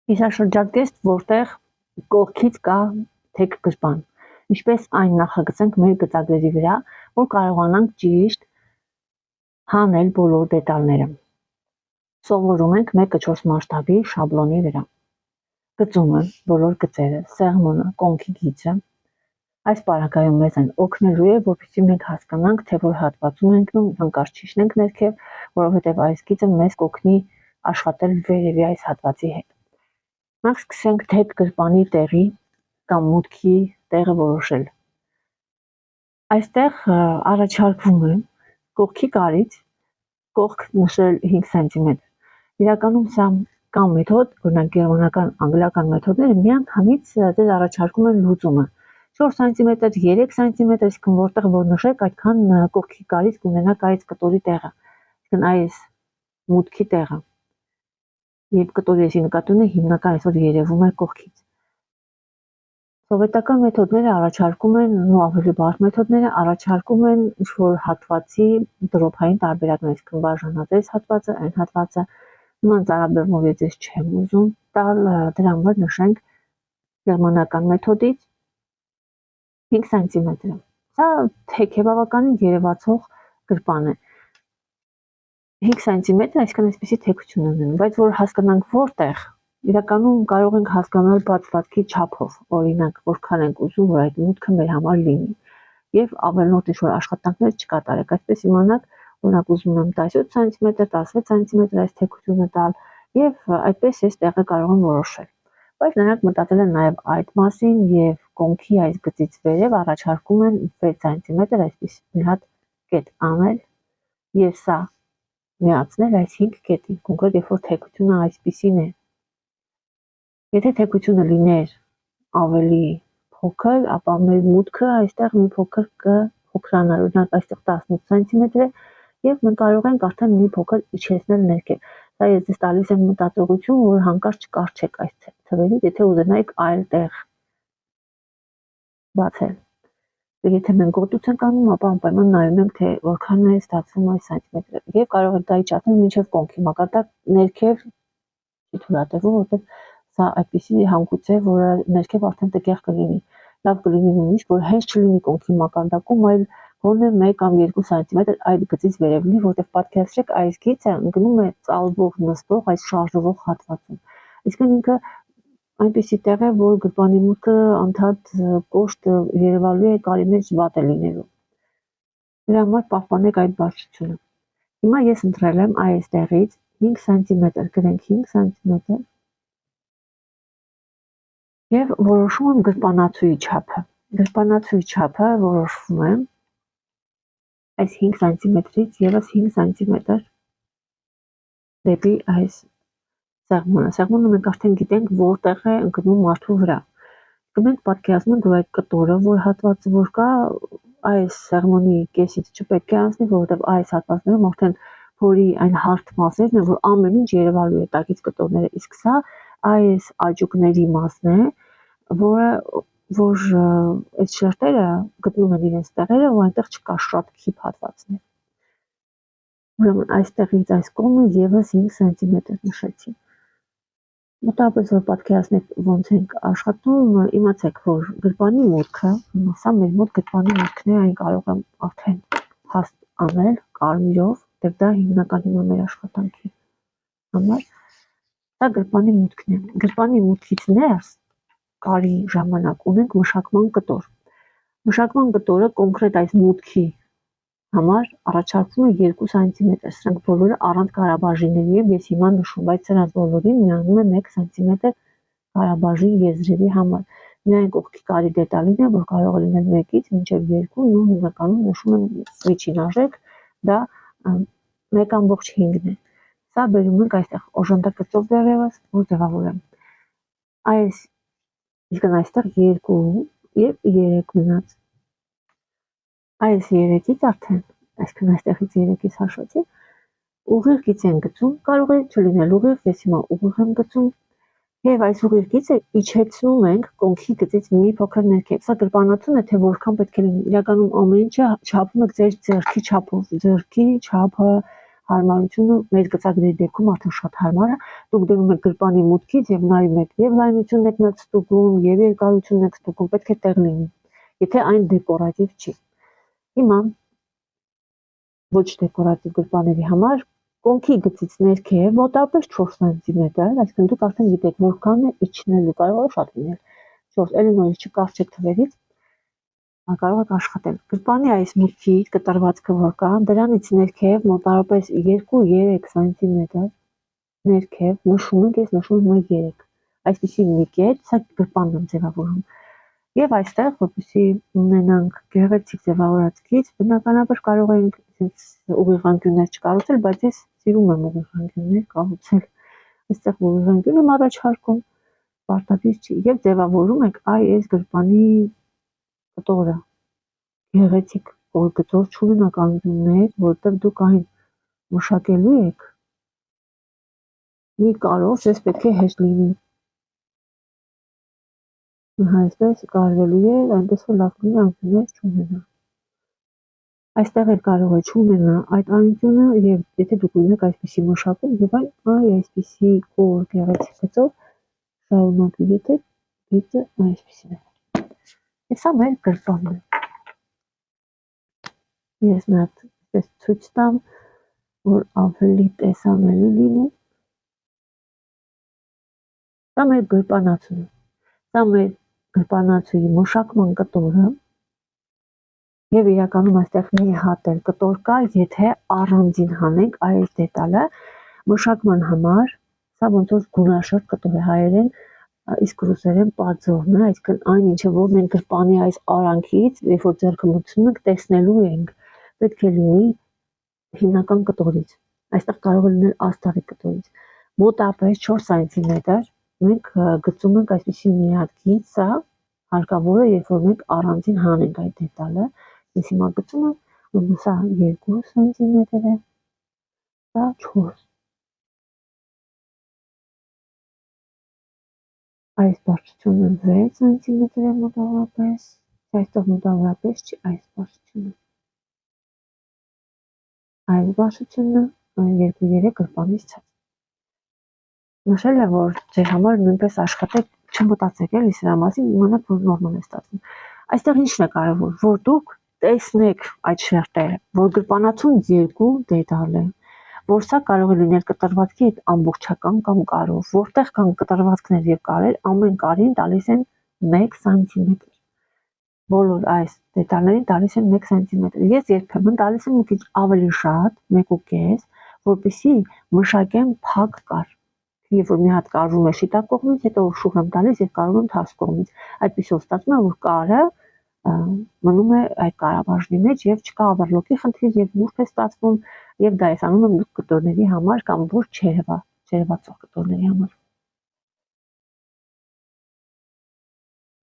Կիսաշրջակեստ, որտեղ կողքից կա թեք գրպան, ինչպես այն նախագծենք մեր գծագրերի վրա, որ կարողանանք ճիշտ հանել բոլոր դետալները։ Սովորում ենք 1:4 մասշտաբի շաբլոնի վրա։ Գծումը, բոլոր գծերը, սեղմոնը, կոնքի գիծը, այս պարագայում մեզ են օգնելու է, որպեսզի մենք հասկանանք, թե որ հատվածում ենք հանկարծ չիջնենք ներքև, որովհետև այս գիծը մեզ կօգնի աշխատել վերևի այս հատվածի հետ։ Նախ սկսենք թեք գրպանի տեղի կամ մուտքի տեղը որոշել։ Այստեղ առաջարկվում է կողքի կարից կողք նշել 5 սմ։ Իրականում սա կամ մեթոդ, օրինակ գերմանական, անգլիական մեթոդները միանգամից ձեզ առաջարկում են լուծումը 4 սմ, 3 սմ, իսկ որտեղ որ նշեք, այդքան կողքի կարից կունենաք այս կտորի տեղը, այսինքն այս մուտքի տեղը։ Երբ կտորի էսի նկատի ունի, հիմնական այսօր երևում է կողքից։ Սովետական մեթոդները առաջարկում են, ու ավելի բարդ մեթոդները առաջարկում են ինչ-որ հատվածի դրոփային տարբերակներ, այսինքն բաժանածես հատվածը, այն հատվածը, նման ծարաբեռնով ես չեմ ուզում տալ, դրա համար նշենք գերմանական մեթոդից 5 սմ։ Սա թեք է բավականին երևացող գրպան է։ 5 սմ, այսինքն այսպեսի թեքություն ունեն, բայց որ հասկանանք որտեղ, իրականում կարող ենք հասկանալ բացվածքի չափով, օրինակ, որքան ենք ուզում, որ այդ մուտքը մեր համար լինի, եւ ավելորդ ինչ-որ աշխատանքներ չկատարեք, այսպես իմանաք, օրինակ ուզում եմ 17 սմ, 16 սմ այս թեքությունը տալ, եւ այդպես ես տեղը կարող եմ որոշել։ Բայց նրանք մտածել են նաեւ այդ մասին եւ կոնքի այս գծից վերև առաջարկում են 6 սմ այսպես մի հատ կետ անել եւ սա միացնել այս 5 կետին, կոնկրետ երբ որ թեքությունը այսպիսին է։ Եթե թեքությունը լիներ ավելի փոքր, ապա մեր մուտքը այստեղ մի փոքր կփոքրանար, օրինակ այստեղ 18 սմ է եւ մենք կարող ենք արդեն մի փոքր իջեցնել ներքև։ Սա ես ձեզ տալիս եմ մտածողություն, որ հանկարծ չկարչեք այս թվերից, եթե ուզենայիք այլ տեղ բացել։ Եթե մենք գոտուց ենք անում, ապա անպայման նայում ենք, թե որքան է ստացվում այս սանտիմետրը եւ կարող եք դա իջացնել մինչեւ կոնքի մակարդակ ներքև չի թույլատրվում, որովհետեւ սա այդպիսի հանգույց է, որը ներքև արդեն տեղ կլինի։ Լավ կլինի նույնիսկ, որ հենց չլինի կոնքի մակարդակում, այլ գոնե 1 կամ 2 սմ այդ գծից վերև լինի, որտեղ պատկերացրեք այս գիծը ընկնում է ծալվող նստող այս շարժվող հատվածում։ Իսկ ինքը այնպիսի տեղ է, որ գրպանի մուտքը անդադ կոշտ երևալու է, կարի մեջ վատ է լինելու։ Դրա համար պահպանեք այդ բարձրությունը։ Հիմա ես ընտրել եմ այս տեղից 5 սմ, գրենք 5 սմ եւ որոշում եմ գրպանացուի չափը։ Գրպանացուի չափը որոշվում է այս 5 սմ-ից եւս 5 սմ դեպի այս սեղմոնը։ Սեղմոնը մենք արդեն գիտենք որտեղ է ընկնում մարդու վրա։ Մենք պատկերացնում ենք, որ այդ կտորը, որ հատվածը որ կա, այս սեղմոնի կեսից չպետք է անցնի, որովհետև այս հատվածներում արդեն փորի այն հարթ մասերն են, որ ամեն ինչ երևալու է տակից կտորները, իսկ սա այս աճուկների մասն է, որ այս շերտերը գտնում են իրենց տեղերը, ու այնտեղ չկա շատ քիփ հատվածներ։ Ուրեմն այստեղից այս կողմը եւս 5 սմ նշեցի։ Մոտավորապես որ պատկերացնեք ոնց ենք աշխատում, իմացեք, որ գրպանի մուտքը, սա մեր մոտ գրպանի մուտքն է, այն կարող եմ արդեն հաստ անել կարմիրով, դեպ դա հիմնական հիմա մեր աշխատանքի համար։ Սա գրպանի մուտքն է։ Գրպանի մուտքից ներս կարի ժամանակ ունենք մշակման կտոր։ Մշակման կտորը կոնկրետ այս մուտքի համար առաջարկվում է 2 սմ, սրանք բոլորը առանց կարաբաժինների եւ ես հիմա նշում, բայց սրանց բոլորին միանում է 1 սմ կարաբաժին եզրերի համար։ Միայն կողքի կարի դետալին է, որ կարող է լինել 1-ից մինչև 2, ու հիմնականում նշում եմ միջին արժեք, դա 1.5-ն է։ Սա բերում ենք այստեղ օժանդակծով դեռևս, որ ձևավորեմ։ Այս իսկ այստեղ 2 եւ 3 մնաց։ Այս 3-ից արդեն, այսինքն այստեղից 3-ից հաշվեցի, ուղիղ գիծ են գծում, կարող է չլինել ուղիղ, ես հիմա ուղիղ եմ գծում, եւ այս ուղիղ գիծը իջեցնում ենք կոնքի գծից մի փոքր ներքև։ Սա գրպանացուն է, թե որքան պետք է լինի։ Իրականում ամեն ինչը չափում եք ձեր ձեռքի չափով, ձեռքի չափը հարմարությունը մեծ գծագրերի դեպքում արդեն շատ հարմար է։ Դուք դնում եք գրպանի մուտքից եւ նայում եք եւ լայնությունն եք ստուգում եւ երկարությունն եք ստուգում, պետք է տեղ լինի, եթե այն դեկորատիվ չի։ Հիմա ոչ դեկորատիվ գրպանների համար կոնքի գծից ներքև մոտավորապես 4 սանտիմետր, այսինքն դուք արդեն գիտեք որքան է իջնելու, կարող է շատ լինել 4, ելին նորից չկարճեք թվերից, կարող եք աշխատել։ Գրպանի այս մուտքի կտրվածքը որ կա, դրանից ներքև մոտավորապես 2-3 սանտիմետր ներքև նշում ենք, ես նշում եմ 3, այսպիսի մի կետ, սա գրպանն եմ ձևավորում։ Եվ այստեղ, որպեսզի ունենանք գեղեցիկ ձևավորած գիծ, բնականաբար կարող ենք ուղիղանկյուններ չկառուցել, բայց ես սիրում եմ ուղիղանկյուններ կառուցել։ Այստեղ ուղիղանկյուն եմ առաջարկում, պարտադիր չի, եւ ձևավորում ենք այս գրպանի կտորը։ Գեղեցիկ գծով չունենա կանգնումներ, որտեղ դուք այն մշակելու եք, մի կարով ձեզ պետք է հեշտ լինի։ Այսպես կարվելու է, այնպես որ լավ լինի անկյուններ չունենա։ Այստեղ էլ կարող է չունենա այդ անկյունը եւ եթե դուք ունեք այսպիսի մշակում եւ այսպիսի կոր գեղեցիկ գծով շարունակի, եթե գիծը այսպիսին է։ Եվ սա մեր գրպանն է։ Ես նա այսպես ցույց տամ, որ ավելի տեսանելի լինի։ Սա մեր գրպանացուն է։ Սա մեր գրպանացուի մշակման կտորը եւ իրականում այստեղ մի հատ էլ կտոր կա, եթե առանձին հանենք այս դետալը մշակման համար, սա ոնց որ գունաշերտ կտոր է հայերեն, իսկ ռուսերեն պաձովն է, այսինքն այն ինչը որ մենք գրպանի այս արանքից, երբ որ ձեռքը մտցնում ենք, տեսնելու ենք, պետք է լինի հիմնական կտորից։ Այստեղ կարող է լինել աստղի կտորից։ Մոտավորապես 4 սանտիմետր մենք գծում ենք այսպիսի մի հատ գիծ, սա հարկավոր է, երբ որ մենք առանձին հանենք այդ դետալը, ես հիմա գծում եմ, սա 2 սանտիմետր է, սա 4։ Այս բարձրությունը 6 սանտիմետր է մոտավորապես, այստեղ մոտավորապես չի այս բարձրությունը։ Այս բարձրությունը 2-3 գրպանից ցած։ Նշել է, որ ձեր համար նույնպես աշխատեք, չմտածեք էլի սրա մասին, իմանաք, որ նորմալ է ստացվում։ Այստեղ ինչն է կարևոր, որ դուք տեսնեք այդ շերտերը, որ գրպանացուն 2 դետալ է, որ սա կարող է լինել կտրվածքի հետ ամբողջական կամ կարով, որտեղ կան կտրվածքներ եւ կարեր, ամեն կարին տալիս են 1 սանտիմետր։ Բոլոր այս դետալներին տալիս են 1 սանտիմետր։ Ես երբեմն տալիս եմ մի քիչ ավելի շատ, 1.5, որպեսզի մշակեմ փակ կար։ Երբ որ մի հատ կարվում է շիտակ կողմից, հետո շուռ եմ տալիս եւ կարվում եմ թաս կողմից։ Այդպիսով ստացվում է, որ կարը մնում է այդ կարաբաժնի մեջ եւ չկա ավերլոկի խնդիր եւ նուրբ է ստացվում եւ դա ես անում եմ դուք կտորների համար կամ ոչ չերևացող կտորների համար։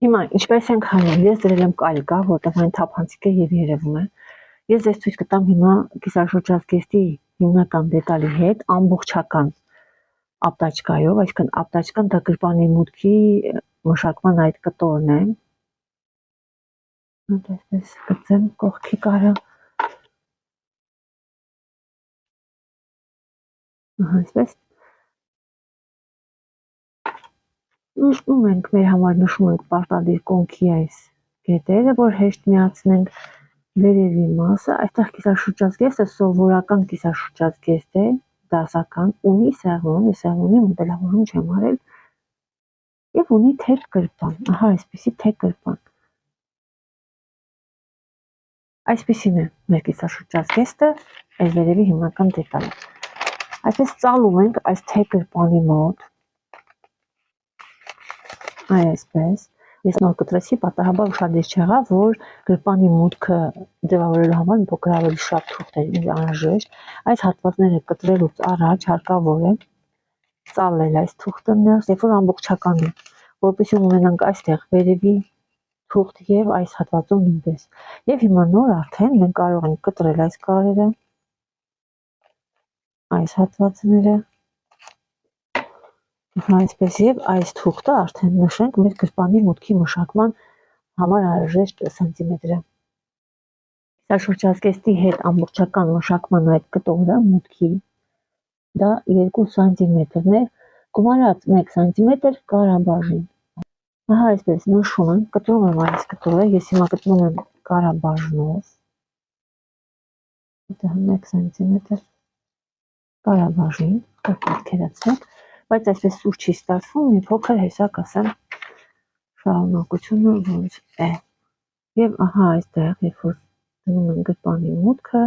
Հիմա ինչպես ենք հանում, ես դրել եմ կալիկա, որտեղ այն թափանցիկ է եւ երևում է։ Ես ձեզ ցույց կտամ հիմա կիսաշրջազգեստի հիմնական դետալի հետ ամբողջական ապտաչկայով, այսինքն ապտաչկան դա գրպանի մուտքի մշակման այդ կտորն է։ Այսպես գծեմ կողքի կարը։ Այսպես նշում ենք, մեր համար նշում ենք պարտադիր կոնքի այս կետերը, որ հեշտ միացնենք վերևի մասը, այստեղ կիսաշրջազգեստը սովորական կիսաշրջազգեստ է, դասական, ունի սեղմոն, ես սեղմոնի մոդելավորում չեմ արել եւ ունի թեք գրպան, ահա այսպիսի թեք գրպան։ Այսպիսին է մեր կիսաշրջազգեստը, այս վերևի հիմնական դետալը։ Այսպես ծալում ենք այս թեք գրպանի մոտ, այսպես, ես նոր կտրեցի, պատահաբար ուշադիր չեղա, որ գրպանի մուտքը ձևավորելու համար մի փոքր ավելի շատ թուղթ էր ինձ անհրաժեշտ, այս հատվածները կտրելուց առաջ հարկավոր է ծալել այս թուղթը ներս, երբ որ ամբողջական է, որպեսզի ունենանք այստեղ վերևի թուղթ եւ այս հատվածում նույնպես։ Եվ հիմա նոր արդեն մենք կարող ենք կտրել այս կարերը, այս հատվածները, այսպես եւ այս թուղթը արդեն նշենք մեր գրպանի մուտքի մշակման համար անհրաժեշտ սանտիմետրը։ կիսաշրջազգեստի հետ ամբողջական մշակման այդ կտորը մուտքի դա 2 սանտիմետրն է, գումարած 1 սանտիմետր կարաբաժին։ Ահա այսպես նշում եմ, կտրում եմ այս կտորը, ես հիմա կտրում եմ կարաբաժնով, դա 1 սանտիմետր կարաբաժին, պատկերացնեք, բայց այսպես սուր չի ստացվում, մի փոքր հեսակ ասեմ շարունակությունը ոնց է։ Եվ ահա այստեղ, երբ որ դնում եմ գրպանի մուտքը,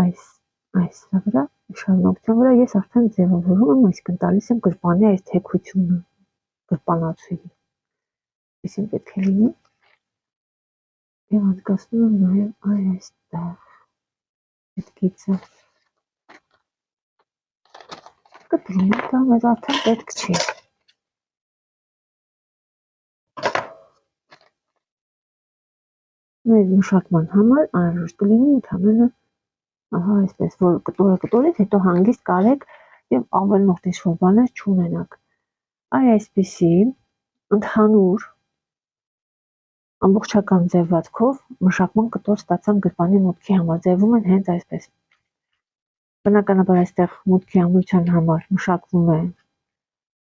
այս վրա, շարունակության վրա ես արդեն ձևավորում եմ, այսինքն տալիս եմ գրպանի այս թեքությունը, գրպանացուի։ Այսինքն պետք է լինի եւ անցկացնում եմ նաեւ այստեղ այդ գիծը։ Կտրում եմ, դա մեզ արդեն պետք չի։ Մեր մշակման համար անհրաժեշտ կլինի ընդհանրապես ահա այսպես, որ կտորից հետո հանգիստ կարեք եւ ավելնորդ ինչ-որ բաներ չունենաք։ Այսպիսի ընդհանուր ամբողջական ձևվածքով մշակման կտոր ստացան գրպանի մուտքի համար, ձևում են հենց այսպես։ Բնականաբար այստեղ մուտքի ամրության համար մշակվում է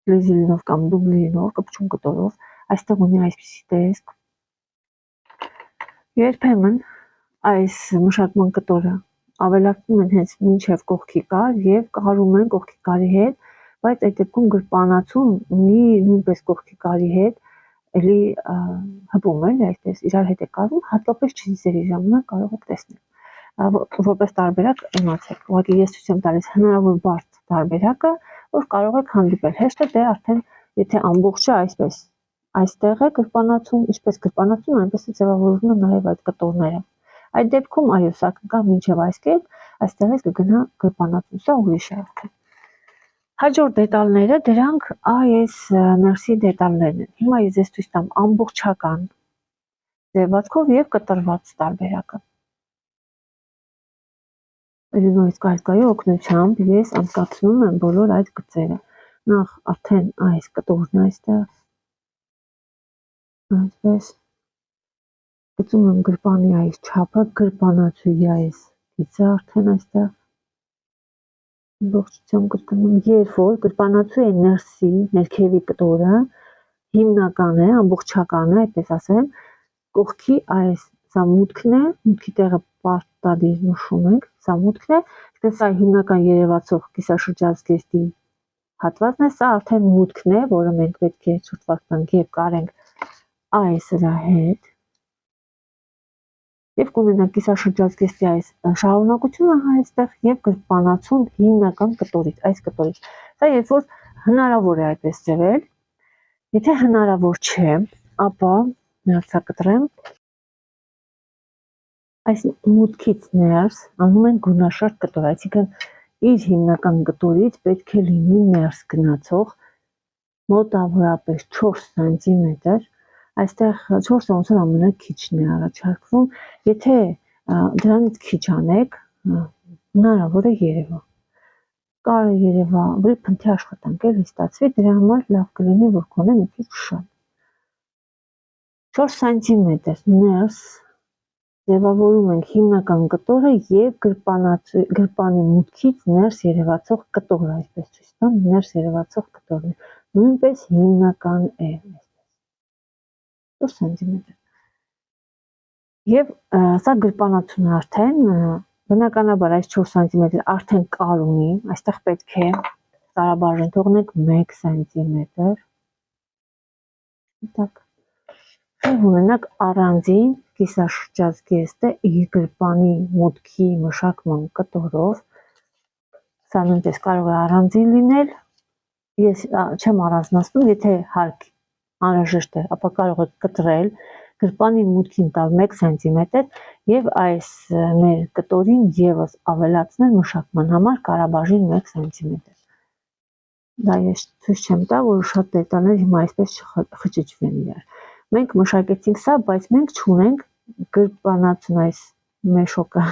լիզիլինով կամ դուբլինով, կպչուն կտորով, այստեղ ունի այսպիսի տեսք։ Երբեմն այս մշակման կտորը ավելացնում են հենց մինչև կողքի կար եւ կարում են կողքի կարի հետ, բայց այդ դեպքում գրպանացուն ունի նույնպես կողքի կարի հետ, էլի հպում է, այսպես իրար հետ է կարում, հատկապես չիզերի ժամանակ կարող եք տեսնել։ Որպես տարբերակ իմացեք, ուղղակի ես ցույց եմ տալիս հնարավոր բարդ տարբերակը, որ կարող եք հանդիպել։ Հեշտը դե արդեն եթե ամբողջը այսպես այստեղ է գրպանացուն, ինչպես գրպանացուն, այնպես է ձևավորվում է նաև այդ կտորները։ Այդ դեպքում այո, սա կգա մինչև այս կետ, այստեղից կգնա գրպանացուն, սա ուրիշ է արդեն։ Հաջորդ դետալները դրանք այս ներսի դետալներն են։ Հիմա ես ձեզ ցույց տամ ամբողջական ձևացքով եւ կտրված տարբերակը։ Նույնիսկ կայքայի օգնությամբ ես անցկացնում եմ բոլոր այդ գծերը։ Նախ արդեն այս կտորն այստեղ այսպես գծում եմ գրպանի այս չափը, գրպանացուի այս գիծը արդեն այստեղ ամբողջությամբ կրկնում, երբ որ գրպանացուի ներսի, ներքևի կտորը հիմնական է, ամբողջական է, այդպես ասեմ, կողքի այս սա մուտքն է, մուտքի տեղը պարտադիր նշում ենք, սա մուտքն է, սա հիմնական երևացող կիսաշրջազգեստի հատվածն է, սա արդեն մուտքն է, որը մենք պետք է շրջված տանք եւ կարենք այս դրա հետ եւ կունենանք կիսաշրջազգեստի այս շարունակությունը այստեղ եւ գրպանացուն հիմնական կտորից, այս կտորից։ Սա երբ որ հնարավոր է այդպես ձևել, եթե հնարավոր չէ, ապա ներսակտրեմ այս մուտքից ներս անում են գունաշարժ կտոր, այսինքն իր հիմնական կտորից պետք է լինի ներս գնացող մոտավորապես 4 սանտիմետր, այստեղ 4-ը ոնց որ ամենաքիչն է առաջարկվում, եթե դրանից քիչ անեք, հնարավոր է երևա։ Կարը երևա, որի փնթի աշխատանք էլի ստացվի, դրա համար լավ կլինի, որ կոնե մի քիչ շատ։ 4 սանտիմետր ներս ձևավորում ենք հիմնական կտորը եւ գրպանի մուտքից ներս երևացող կտորը, այսպես ցույց տամ, ներս երևացող կտորն է, նույնպես հիմնական է, այսպես 4 սանտիմետր։ Եվ սա գրպանացուն արդեն, բնականաբար այս 4 սանտիմետր արդեն կար ունի, այստեղ պետք է կարաբաժին թողնենք 1 սանտիմետր, եւ ունենանք առանձին կիսաշրջազգեստը իր գրպանի մուտքի մշակման կտորով, սա նույնպես կարող է առանձին լինել, ես չեմ առանձնացնում, եթե հարկ անհրաժեշտ է, ապա կարող եք կտրել, գրպանի մուտքին տալ 1 սանտիմետր եւ այս մեր կտորին եւս ավելացնել մշակման համար կարաբաժին 1 սանտիմետր։ Դա ես ցույց չեմ տա, որ շատ դետալներ հիմա այսպես չխճճվեն իրար։ Մենք մշակեցինք սա, բայց մենք չունենք գրպանացուն այս մեշոկը։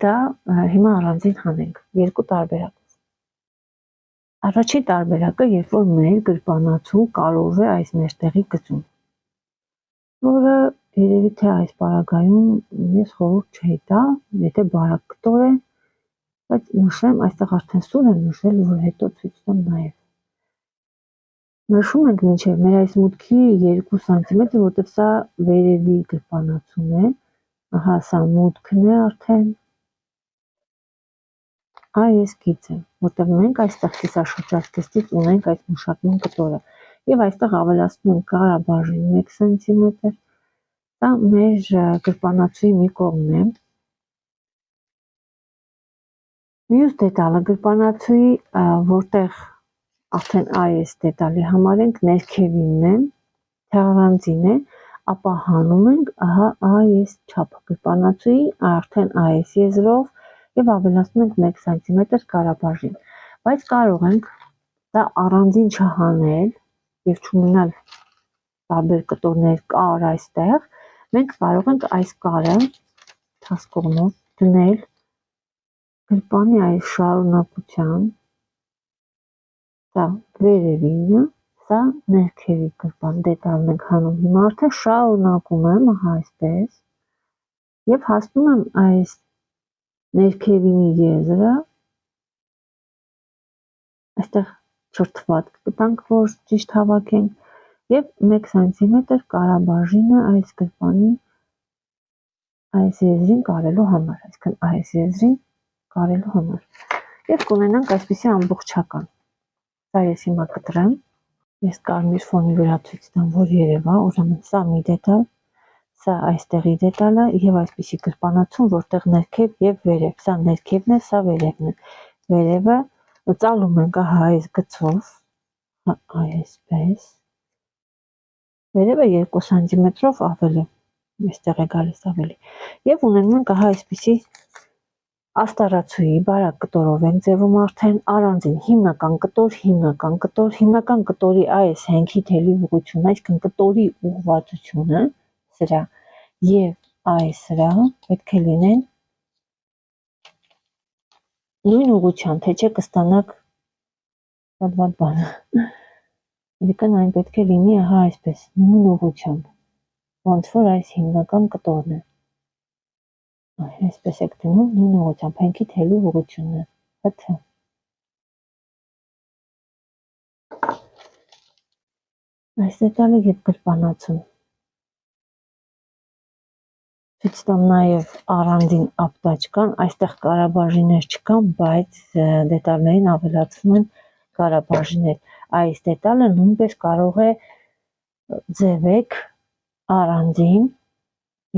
Դա հիմա առանձին հանենք, երկու տարբերակով։ Առաջին տարբերակը, երբ որ մեր գրպանացուն կարով է այս մեջտեղի գծում, որը երևի թե այս պարագայում ես խորհուրդ չէի տա, եթե բարակ կտոր է, բայց նշեմ, այստեղ արդեն սուր եմ նշել, որ հետո ցույց տամ նաև։ Նշում ենք մինչև մեր այս մուտքի 2 սանտիմետր, որտեղ սա վերևի գրպանացուն է, ահա սա մուտքն է արդեն, այս գիծը, որտեղ մենք այստեղ կիսաշրջազգեստից ունենք այս մշակման կտորը, և այստեղ ավելացնում ենք կարաբաժին 1 սանտիմետր, սա մեր գրպանացուի մի կողմն է, մյուս դետալը գրպանացուի, որտեղ արդեն այս դետալի համար ենք ներքևինն է, թեղարանցին է, ապա հանում ենք ահա այս չափը գրպանացուի, արդեն այս եզրով և ավելացնում ենք 1 սանտիմետր կարաբաժին, բայց կարող ենք դա առանձին չհանել և չունենալ տարբեր կտորներ կար այստեղ, մենք կարող ենք այս կարը թաս կողմով դնել գրպանի այս շարունակության, սա վերևինը, սա ներքևի գրպան դետալն ենք հանում, հիմա արդեն շարունակում եմ, ահա այսպես, և հասնում եմ այս ներքևինի եզրը, այստեղ չրթված կտանք, որ ճիշտ հավաքենք, և 1 սանտիմետր կարաբաժինը այս գրպանի այս եզրին կարելու համար, այսքան այս եզրին կարելու համար, և կունենանք այսպիսի ամբողջական, սա ես հիմա կտրեմ, ես կարմիր ֆոնի վրա ցույց տամ, որ երևա, ուրեմն սա մի դետալ, սա այստեղի դետալը և այսպիսի գրպանացում, որտեղ ներքև և վերև, սա ներքևն է, սա վերևն է, վերևը ծալում ենք ահա այս գծով, այսպես, վերևը 2 սանտիմետրով ավելի, այստեղ է գալիս ավելի, և ունենում ենք ահա այսպիսի աստառացուի բարակ կտորով ենք ձևում արդեն առանձին հիմնական կտորի այս հենքի թելի ուղղությունը, այսինքն կտորի ուղղվածությունը սրա և այս սրա պետք է լինեն նույն ուղղության, թե չէ կստանաք վատ բանը, իրական այն պետք է լինի ահա այսպես, նույն ուղղությամբ, ոնց որ այս հիմնական կտորն է, այսպես եք դնում նույն ուղղությամբ, հենքի թելի ուղղությունը, հթ. Այս դետալը և գրպանացում, ցույց տամ նաև առանձին ապտաճկան, այստեղ կարաբաժիններ չկան, բայց դետալներին ավելացվում են կարաբաժիններ, այս դետալը նույնպես կարող է ձևեք առանձին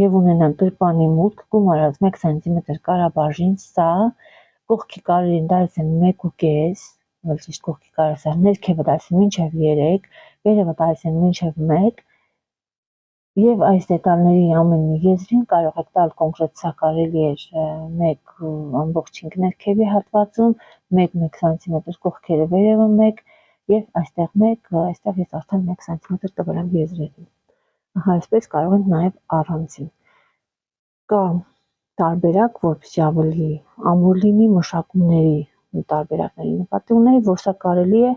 և ունենանք գրպանի մուտք, գումարած 1 սանտիմետր կարաբաժին, սա կողքի կարերին տալիս են 1.5, ավելի ճիշտ կողքի կարասը, ներքևը տալիս են մինչև 3, վերևը տալիս են մինչև 1, և այս դետալների ամեն մի եզրին կարող եք տալ կոնկրետ սա կարելի էր 1.5 ներքևի հատվածում, 1 սանտիմետր կողքերը վերևը 1, և այստեղ 1, այստեղ ես արդեն 1 սանտիմետր տվել եմ եզրերին, ահա այսպես կարող ենք նաև առանձին, կա տարբերակ, որպեսզի ավելի ամուր լինի մշակումների տարբերակների նկատի ունեի, որ սա կարելի է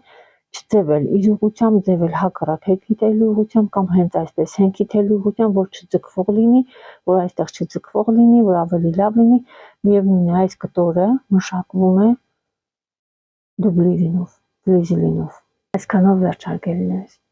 չձևել, իր ուղղությամբ ձևել հակառակ հենքի թելի ուղղությամբ կամ հենց այսպես հենքի թելի ուղղությամբ, որ չձգվող լինի, որ այստեղ չձգվող լինի, որ ավելի լավ լինի, միևնույն է այս կտորը մշակվում է դուբլի լինով, ֆլիզի լինով, այսքանով վերջ հարգելի ունես։